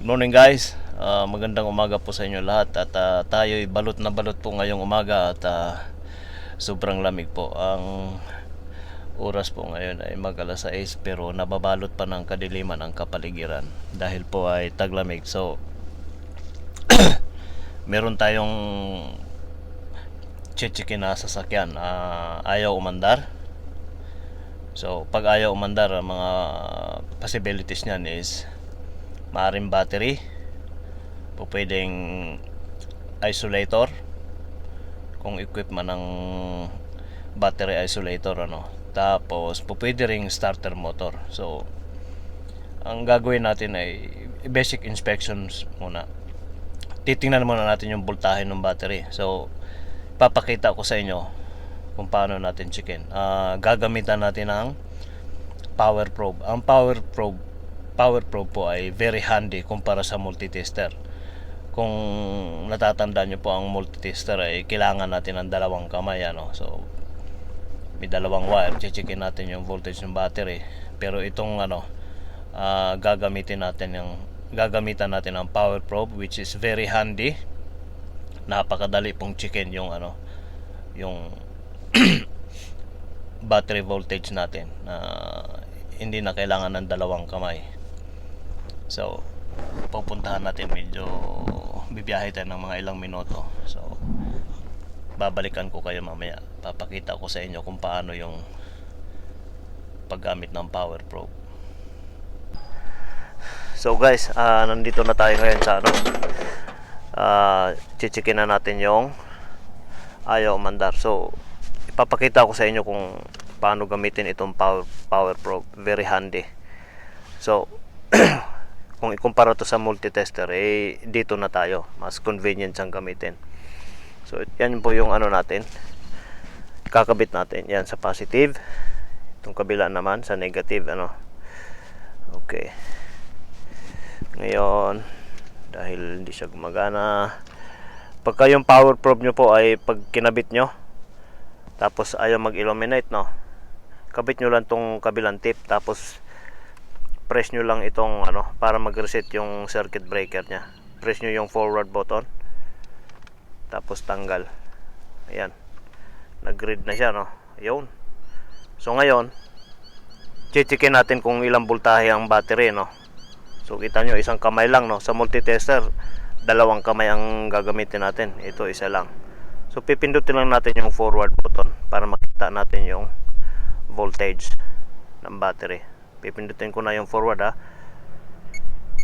Good morning guys, magandang umaga po sa inyo lahat at tayo'y balot na balot po ngayong umaga at sobrang lamig po. Ang oras po ngayon ay mag alas 6 pero nababalot pa ng kadiliman ang kapaligiran dahil po ay taglamig. So meron tayong chichikin na sasakyan, ayaw umandar. So pag ayaw umandar, ang mga possibilities niyan is maaring battery, po pwedeng isolator kung equip man ng battery isolator tapos po pwede ring starter motor. So ang gagawin natin ay basic inspections muna. Titingnan muna natin yung voltahe ng battery. So papakita ko sa inyo kung paano natin checkin. Gagamitan natin ng power probe. Ang power probe po ay very handy kumpara sa multitester. Kung natatandaan nyo po, ang multitester ay kailangan natin ng dalawang kamay, so may dalawang wire, checkin natin yung voltage ng battery. Pero itong gagamitan natin ang power probe, which is very handy. Napakadali pong checkin yung yung battery voltage natin, hindi na kailangan ng dalawang kamay. So pupuntahan natin, medyo bibiyahe tayo ng mga ilang minuto. So babalikan ko kayo mamaya, papakita ko sa inyo kung paano yung paggamit ng power probe. So guys, nandito na tayo ngayon sa chichikin na natin yung ayaw umandar. So ipapakita ko sa inyo kung paano gamitin itong power probe. Very handy. So kung ikumpara to sa multitester, dito na tayo, mas convenient siyang gamitin. So yan po yung natin, kakabit natin yan sa positive, itong kabila naman sa negative. Okay, ngayon dahil hindi siya gumagana, pagka yung power probe nyo po ay pag kinabit nyo tapos ayaw mag-illuminate, kabit nyo lang tong kabilang tip, tapos press nyo lang itong para mag-reset yung circuit breaker nya. Press nyo yung forward button, tapos tanggal. Ayan, nag-read na siya, Ayun. So ngayon checkin natin kung ilang voltahe ang battery, So kita nyo, isang kamay lang, sa multitester dalawang kamay ang gagamitin natin. Ito isa lang. So pipindutin lang natin yung forward button para makita natin yung voltage ng battery. Pipindutin ko na yung forward,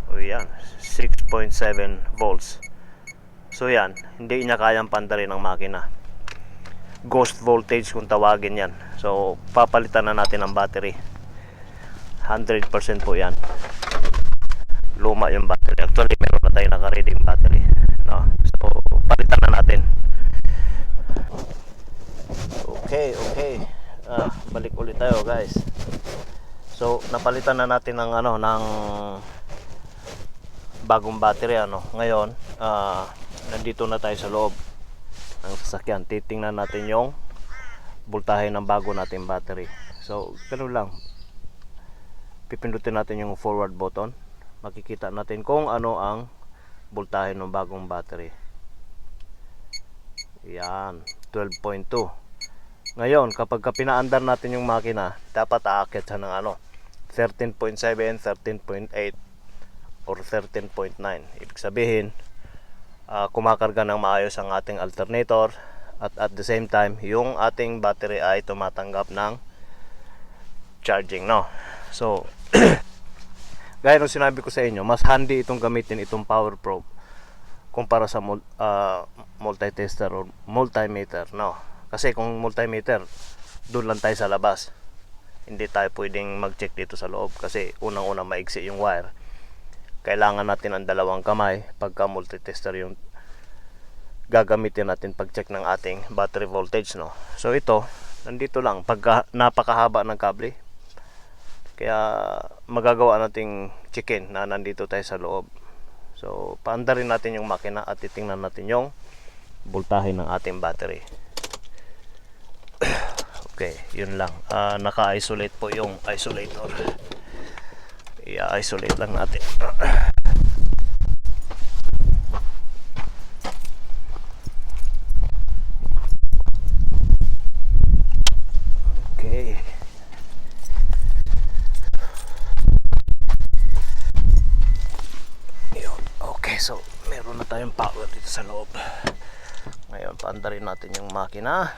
o yan, 6.7 volts. So yan, hindi niya kayang pandarin ng makina. Ghost voltage kung tawagin yan. So papalitan na natin ang battery. 100% po yan, luma yung battery. Actually meron na tayo naka-reading battery, So palitan na natin. Okay, balik ulit tayo guys. So napalitan na natin ng ng bagong battery, Ngayon, nandito na tayo sa loob ng sasakyan. Titingnan natin yung voltahe ng bago nating battery. So ganoon lang. Pipindutin natin yung forward button. Makikita natin kung ano ang voltahe ng bagong battery. Yan, 12.2. Ngayon, kapag pinaandar natin yung makina, dapat aakyat siya ng 13.7, 13.8 or 13.9. Ibig sabihin, kumakarga ng maayos ang ating alternator, at the same time yung ating battery ay tumatanggap ng charging, So gaya ng sinabi ko sa inyo, mas handy itong gamitin, itong power probe, kumpara sa multitester or multimeter, Kasi kung multimeter, doon lang tayo sa labas, hindi tayo pwedeng mag-check dito sa loob kasi unang-una maigsi yung wire. Kailangan natin ang dalawang kamay pagka multitester yung gagamitin natin pag-check ng ating battery voltage, So ito, nandito lang, pagka napakahaba ng kable, kaya magagawa nating checkin na nandito tayo sa loob. So paandarin natin yung makina at titingnan natin yung voltahe ng ating battery. Okay, yun lang. Naka-isolate po yung isolator. I-isolate lang natin. so meron na tayong power dito sa loob. Ngayon, paandarin natin yung makina.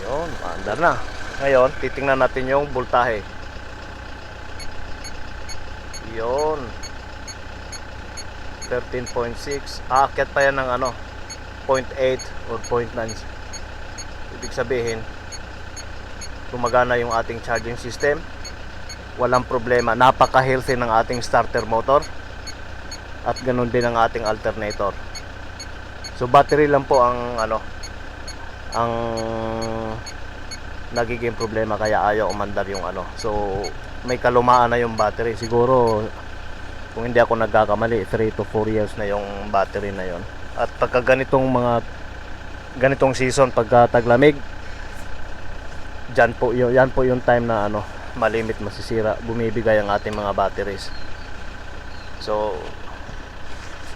Yun, paandar na. Ngayon, titingnan natin yung voltahe. Yun. 13.6. Aakyat pa yan ng 0.8 or 0.9. Ibig sabihin, gumagana yung ating charging system. Walang problema. Napaka-healthy ng ating starter motor. At ganun din ang ating alternator. So battery lang po ang ang nagiging problema kaya ayaw umandar yung So may kalumaan na yung battery. Siguro kung hindi ako nagkakamali 3 to 4 years na yung battery na yon. At pagka ganitong season, pagka taglamig, yan po yung time na malimit masisira, bumibigay ang ating mga batteries. So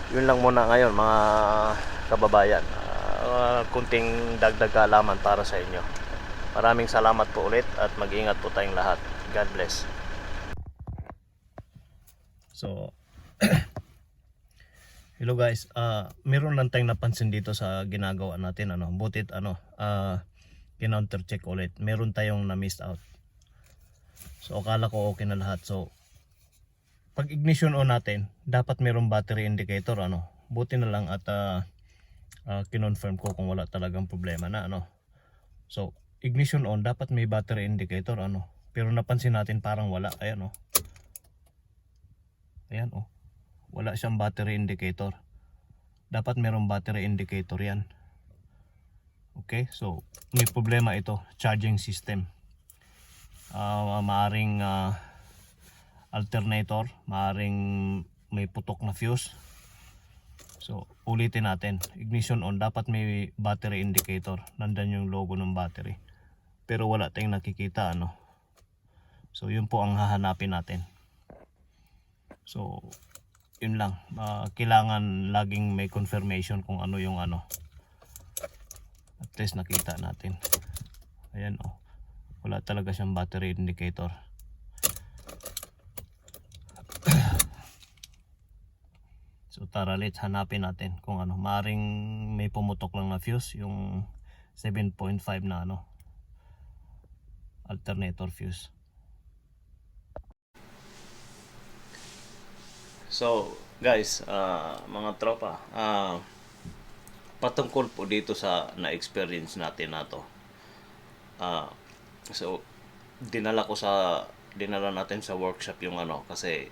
yun lang muna ngayon mga kababayan, kunting dagdag kaalaman para sa inyo. Maraming salamat po ulit at mag-ingat po tayong lahat. God bless. So hello guys, meron lang tayong napansin dito sa ginagawa natin, butit kinounter check ulit, meron tayong na miss out. So akala ko okay na lahat. So pag ignition on natin, dapat merong battery indicator, buti na lang at kinonfirm ko kung wala talagang problema na So ignition on, dapat may battery indicator, pero napansin natin parang wala. Ayan ayan wala siyang battery indicator. Dapat merong battery indicator yan. Okay, so may problema ito, charging system. Maaring alternator, maaring may putok na fuse. So ulitin natin, ignition on, dapat may battery indicator. Nandan yung logo ng battery, pero wala tayong nakikita So yun po ang hahanapin natin. So yun lang, kailangan laging may confirmation kung ano yung at least nakita natin. Ayan wala talaga siyang battery indicator. So tara, let's hanapin natin kung maring may pumutok lang na fuse, yung 7.5 na alternator fuse. So guys, mga tropa, patungkol po dito sa na-experience natin na to. So dinala natin sa workshop yung kasi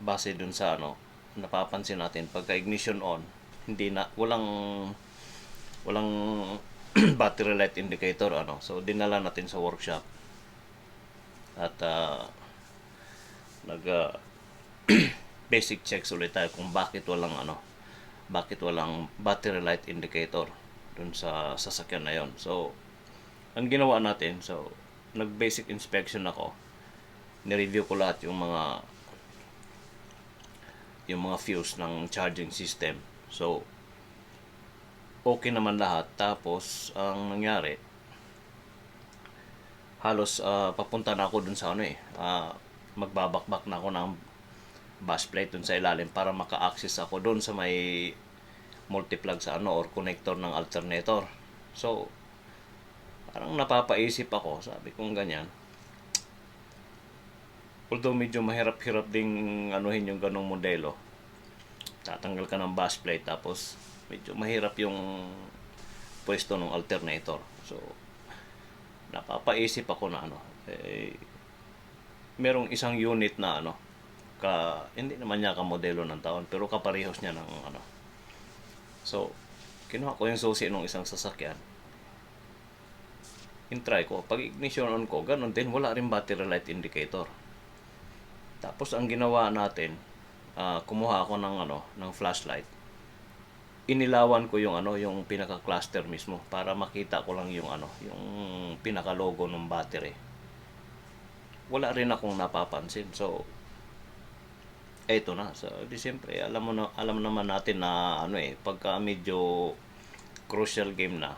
base dun sa napapansin natin, pagka ignition on, walang battery light indicator So dinala natin sa workshop at nag basic checks ulit tayo kung bakit walang battery light indicator dun sa sasakyan na yon. So ang ginawa natin, so nag basic inspection ako, ni-review ko lahat yung mga fuse ng charging system. So okay naman lahat. Tapos ang nangyari, halos papunta na ako dun sa magbabakbak na ako ng bus plate dun sa ilalim para maka-access ako dun sa may multiplug sa or connector ng alternator. So parang napapaisip ako, sabi kong ganyan, although medyo mahirap-hirap ding yung ganong modelo, tatanggal ka ng bus plate tapos medyo mahirap yung pwesto ng alternator. So napapaisip ako na merong isang unit na hindi naman niya ka modelo ng taon, pero kaparehos niya ng So kinuha ko yung susi ng isang sasakyan, in-try ko, pag ignition on ko, ganun din, wala rin battery light indicator. Tapos ang ginawa natin, kumuha ako ng flashlight, inilawan ko yung yung pinaka cluster mismo para makita ko lang yung yung pinaka logo ng battery. Wala rin akong napapansin. So eto na. So di siyempre, alam naman natin na pagka medyo crucial game na,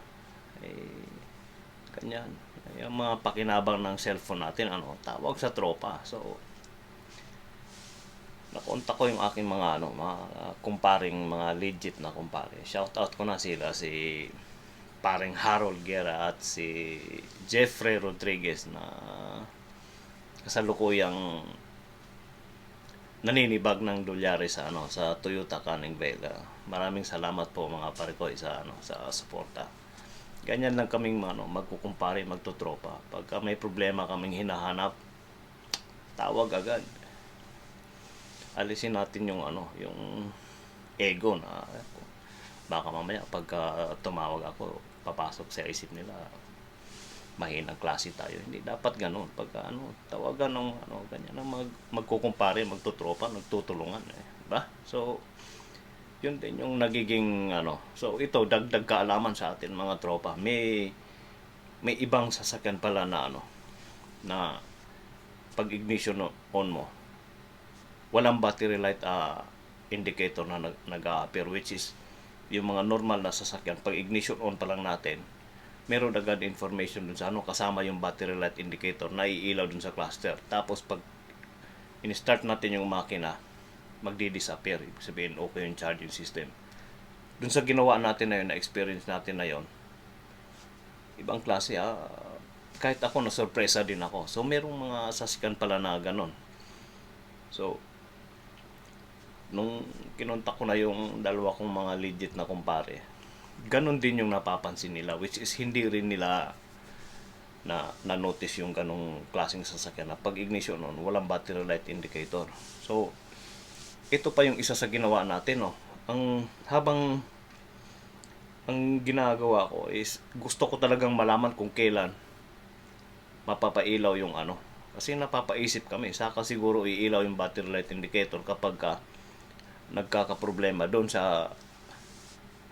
kanyan, yung mga pakinabang ng cellphone natin tawag sa tropa. So nakontak ko yung aking mga mga kumparing, mga legit na kumpare. Shoutout ko na sila, si paring Harold Guerra at si Jeffrey Rodriguez na kasalukuyang naninibag ng dolyari sa sa Toyota Canning Vega. Maraming salamat po mga pare ko sa sa suporta. Ganyan lang kaming magkukumpare, magtutropa. Pagka may problema kaming hinahanap, tawag agad. Alisin natin yung yung ego na baka mamaya pagka tumawag ako, papasok sa isip nila mahinang klase tayo. Hindi dapat ganoon. Pagka tawagan ng ganyan na magkukumpare, magtutropa, nagtutulungan diba? So yun din yung nagiging So ito dagdag kaalaman sa atin mga tropa. May ibang sasakyan pala na na pag ignition on mo, walang battery light indicator na nag-a-appear, which is yung mga normal na sasakyan pag ignition on pa lang natin, meron agad information dun sa kasama yung battery light indicator na iilaw dun sa cluster. Tapos pag in-start natin yung makina, magdi-disappear. Ibig sabihin okay yung charging system. Dun sa ginawa natin na yun, na experience natin na yun, ibang klase kahit ako na sorpresa din ako. So merong mga sasakyan pala na ganon. So nung kinontak ko na yung dalawa kong mga legit na kumpare, ganon din yung napapansin nila, which is hindi rin nila na-notice yung ganong klaseng sasakyan na pag ignition on, walang battery light indicator. So ito pa yung isa sa ginawa natin habang ang ginagawa ko is gusto ko talagang malaman kung kailan mapapailaw yung kasi napapaisip kami, saka siguro iilaw yung battery light indicator kapag nagkakaproblema doon sa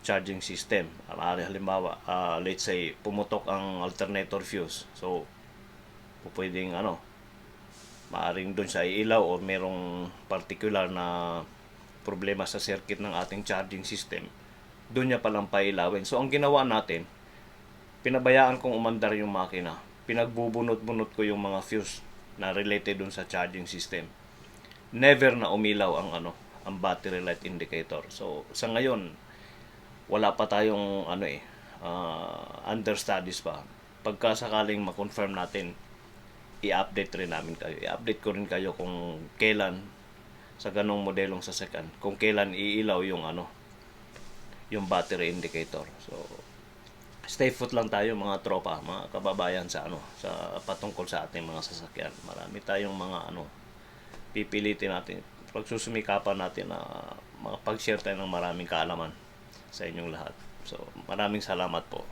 charging system. Halimbawa, let's say pumutok ang alternator fuse. So pwedeng maaring doon sa iilaw o merong particular na problema sa circuit ng ating charging system, doon niya palang pailawin. So ang ginawa natin, pinabayaan kong umandar yung makina, pinagbubunot-bunot ko yung mga fuse na related doon sa charging system. Never na umilaw ang battery light indicator. So sa ngayon wala pa tayong under studies pa. Pagka sakaling ma-confirm natin, i-update rin namin kayo. I-update ko rin kayo kung kailan sa ganong modelong sasakyan, kung kailan iilaw yung yung battery indicator. So stay put lang tayo mga tropa, mga kababayan sa sa patungkol sa ating mga sasakyan. Marami tayong mga pipilitin natin, pagsusumikapan natin na makapag-share tayo ng maraming kaalaman sa inyong lahat. So maraming salamat po.